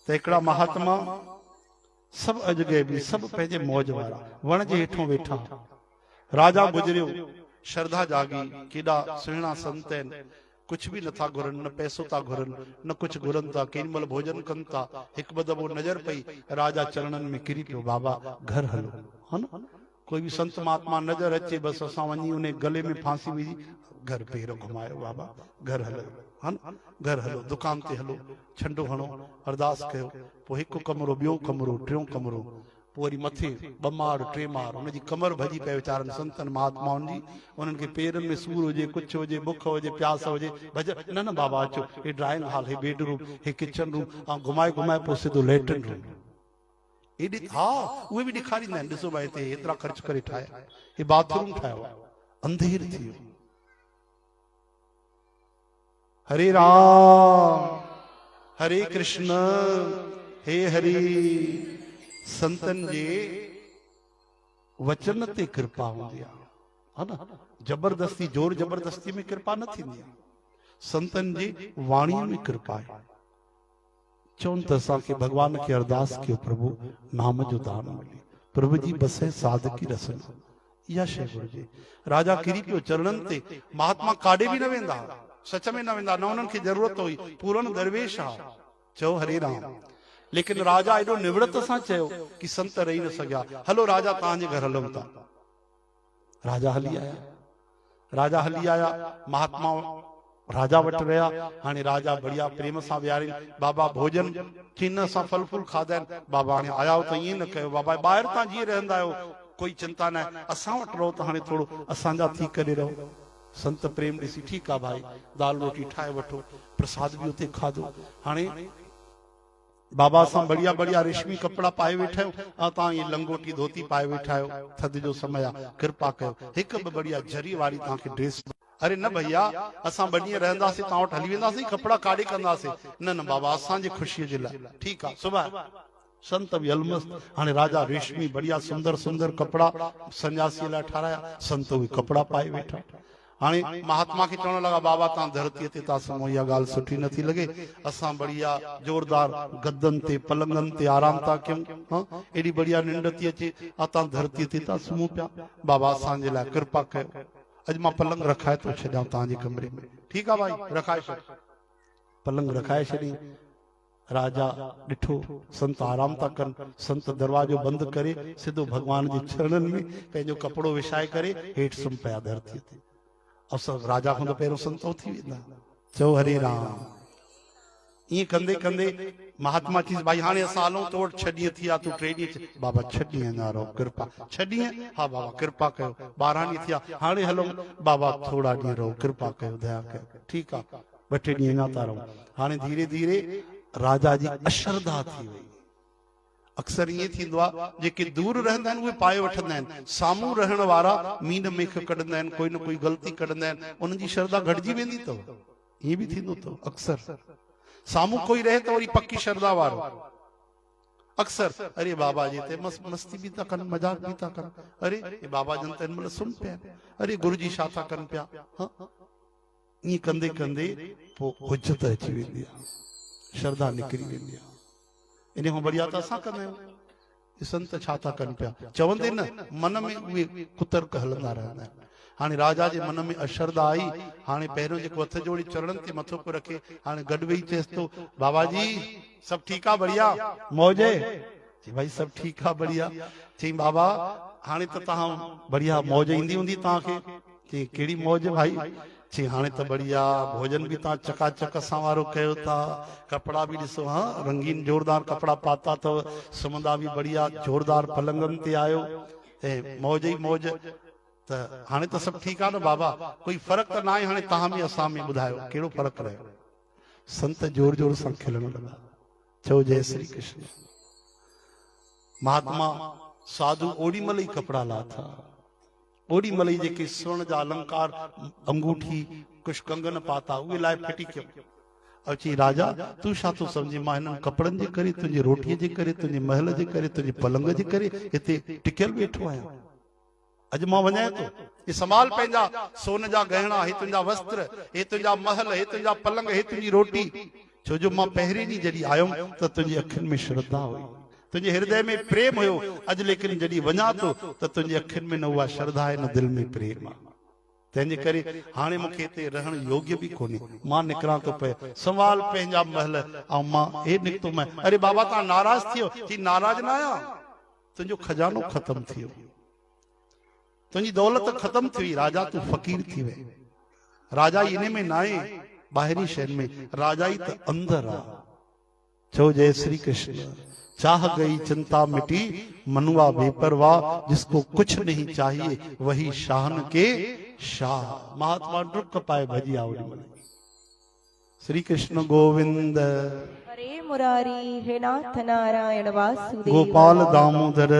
त हिकिड़ा महात्मा सब अजगे भी सब पंहिंजे मौज वारा वण जे हेठों वेठा। राजा गुजरियो, श्रद्धा जागी, केॾा सुहिणा संत आहिनि, कुछ भी नथा घुरनि, न पैसो था घुरनि, न कुछ घुरनि था, केॾी महिल भोजन कनि था। हिकु ॿ दफ़ो नज़र पई, राजा चरणनि में किरी पियो, बाबा घर हलो, है न। कोई भी संत महात्मा नजर अचे, बस असां वञी उन गले में फांसी विझी घर पेर घुमायो, बाबा घर हलो, है न, घर हलो, दुकान ते हलो, छंडो हणो, अरदास कयो, पोइ हिकु कमरो, ॿियो कमरो, टियों कमरो, पोइ वरी मथे ॿ माड़ टे माड़, उनजी कमर भॼी पए वीचारनि संतनि महात्माउनि जी। उन्हनि खे पेरनि में सूर हुजे, कुझु हुजे, बुख हुजे, प्यास हुजे, भॼ न न बाबा अचो, हे ड्राइंग हॉल, हे बेडरूम, हे किचन रूम, ऐं घुमाए घुमाए पोइ सिधो लेटरिन रूम। एॾी हा उहे बि ॾेखारींदा आहिनि, ॾिसो भाई हिते एतिरा ख़र्च करे ठाहिया, हे बाथरूम ठाहियो, अंधेर थी वियो। हरे राम हरे कृष्ण हे हरि। संतन जे वचन ते कृपा हूंदी आहे, है न, जबरदस्ती जोर जबरदस्ती में कृपा न थींदी आहे। संतन जी वाणी में कृपा आहे। चवनि त असांखे भगवान खे अरदास कयो, प्रभु नाम जो दान मिले, प्रभु जी बसे साधकी रसन, इहा शइ घुरिजे। राजा किरी पियो चरणनि ते। महात्मा काॾे बि न वेंदा, सच में न वेंदा, न उन्हनि खे ज़रूरत हुई, पूरन दरवेश आहे, चओ हरे राम। लेकिन राजा एॾो निवृत सां चयो कि संत रही न सघिया, हलो राजा तव्हांजे घर हलूं था। राजा हली आया, राजा हली आया, महात्मा राजा वटि विया। हाणे राजा बढ़िया प्रेम सां विहारिन, बाबा भोजन खीन सां फल फूल खाधा आहिनि, बाबा हाणे आया हो त ईअं न कयो, बाबा ॿाहिरि तव्हां जीअं रहंदा आहियो कोई चिंता न आहे, असां वटि रहो त हाणे थोरो असांजा थी करे रहो। संत प्रेम ॾिसी, ठीकु आहे भाई, दाल रोटी ठाहे वठो, प्रसाद बि उते खाधो। हाणे बाबा असां बढ़िया बढ़िया रेशमी कपिड़ा पाए वेठा आहियूं, ऐं तव्हां इहे लंगोटी धोती पाए वेठा आहियो, थधि जो समय आहे, कृपा कयो हिकु ॿ बढ़िया जरी वारी तव्हांखे ड्रेस। अरे न भैया, असां ॿ ॾींहं रहंदासीं, तव्हां वटि हली वेंदासीं, कपिड़ा काॾे कंदासीं? न न बाबा, असांजी ख़ुशीअ जे लाइ, ठीकु आहे सुभाणे। संत बि अलमस्त। हाणे राजा रेशमी बढ़िया सुंदर सुंदर कपिड़ा सन्यासीअ लाइ ठाराया, संत उहे कपिड़ा पाए वेठा। हाणे महात्मा खे चवण लॻा, बाबा तव्हां धरतीअ ते था सुम्हो, इहा ॻाल्हि सुठी नथी लॻे, असां बढ़िया जोरदार गदनि ते पलंगनि ते आराम था कयूं, एॾी बढ़िया निंड थी अचे, तव्हां धरतीअ ते था सुम्हो पिया, बाबा असांजे लाइ कृपा कयो। अॼु मां पलंग रखाए थो छॾियां तव्हांजे कमरे में, ठीकु आहे भाई, रखाए छॾ। पलंग रखाए छॾी। राजा ॾिठो संत आराम था कनि, संत दरवाजो बंदि करे सिधो भॻवान जे चरणनि में पंहिंजो कपिड़ो विछाए करे हेठि सुम्ही पिया धरतीअ ते। अब राजा खां पहिरियों संत थी वेंदा, चओ हरे राम। ईअं कंदे कंदे महात्मा चीज़, भाई हाणे असां हलूं, तो वटि 6 ॾींहं थी विया, तूं 3 ॾींहं, बाबा 6 ॾींहं अञा रहो, कृपा 6 ॾींहं, हा बाबा कृपा कयो, 12 ॾींहं थी विया, हाणे हलूं, बाबा थोड़ा ॾींहं रहो, कृपा कयो, दया कयो, ठीकु आहे 2-3 ॾींहं अञा था रहूं। हाणे धीरे धीरे राजा जी अश्रद्धा थी वई। अक्सर ईअं थींदो आहे, जेके दूर रहंदा आहिनि उहे पाए वठंदा आहिनि, साम्हूं रहण वारा मीन मेख कढंदा आहिनि, कोई न कोई ग़लती कढंदा आहिनि, उन्हनि जी श्रद्धा घटिजी वेंदी अथव। ईअं बि थींदो अथव अक्सर, साम्हूं कोई रहे त वरी पक्की श्रद्धा वारो अक्सर, अरे बाबा जी ते मस्ती बि था कनि, मजाक बि था कनि, अरे बाबा जन त हिन महिल सुम्ही पिया, अरे गुरु जी छा था कनि पिया। ईअं कंदे कंदे पोइ हुज्जत अची वेंदी आहे, श्रद्धा निकिरी वेंदी आहे। इन खां बढ़िया त असां कंदा आहियूं, संत छा था कनि पिया चवंदे न, मन में उहे कुतर्क हलंदा रहंदा आहिनि। हाणे राजा जे मन में अश्रद्धा आई। हाणे पहिरियों जेको हथ जोड़ी चरणनि ते मथो पियो रखे, हाणे गॾु वेही चएसि थो, बाबा जी सभु ठीकु आहे, बढ़िया मौज आहे? चई भाई सभु ठीकु आहे, बढ़िया। चई बाबा हाणे त तव्हां बढ़िया मौज ईंदी हूंदी तव्हांखे? चई कहिड़ी मौज भाई? चई हाणे त बढ़िया, भोजन भी तव्हां चकाचक असां वारो कयो था, कपिड़ा भी ॾिसो, हाँ रंगीन जोरदार कपिड़ा पाता अथव, सुम्हंदा भी बढ़िया जोरदार पलंगनि ते आयो, ऐं मौज ई मौज। त हाणे त सभु ठीकु आहे न बाबा, कोई फ़र्क़ु त न आहे हाणे तव्हां में असां में, ॿुधायो कहिड़ो फ़र्क़ु रहियो? संत जोर जोर सां खिलण लॻा, चओ जय श्री कृष्ण। महात्मा साधु ओॾी महिल ई कपिड़ा लाथा, ओॾी महिल ई जेके स्वर्ण जा अलंकार, अंगूठी, कुझु कंगन पाता, उहे लाइ फिटी कयो। और चई राजा तूं छा थो सम्झी, मां हिननि कपिड़नि जे करे, तुंहिंजी रोटीअ जे करे, तुंहिंजे महल जे करे, तुंहिंजे पलंग जे करे हिते टिकियल वेठो आहियां? अॼु मां वञां थो, ये संभाल पंहिंजा सोन जा गहना, हे तुंहिंजा वस्त्र, हे तुंहिंजा महल, हे तुंहिंजा पलंग, हे तुंहिंजी रोटी। छो जो मां पहिरीं ॾींहुं जॾहिं आयुमि त तुंहिंजी अखियुनि में श्रद्धा हुई, तुंहिंजे हृदय में प्रेम हुयो। अॼु लेकिन जॾहिं वञा थो त तुंहिंजी अखियुनि में न उहा श्रद्धा आहे, न दिल में प्रेम आहे। तंहिंजे करे हाणे मूंखे हिते रहण योग्य बि कोन्हे, मां निकिरां थो पए संभाल पंहिंजा महल। ऐं मां हे निकितो मैं, अरे बाबा तव्हां नाराज़ थी वियो? चई नाराज़ न आहियां, तुंहिंजो खजानो ख़त्म थी वियो, तुंहिंजी दौलत ख़त्म थी हुई, राजा तूं फ़कीर थी वई। राजा इन में न आहे ॿाहिरी शयुनि में, राजा ई त अंदर आहे। छो जय श्री कृष्ण। चाह गई चिंता मिटी, मनुआ बेपरवाह, जिसको कुछ नहीं चाहिए वही शाहन के शाह। महात्मा डुक पाए भजिया ओॾीमहिल। श्री कृष्ण गोविंद हरे मुरारी, हे नाथ नारायण वासुदेव, गोपाल दामोदर।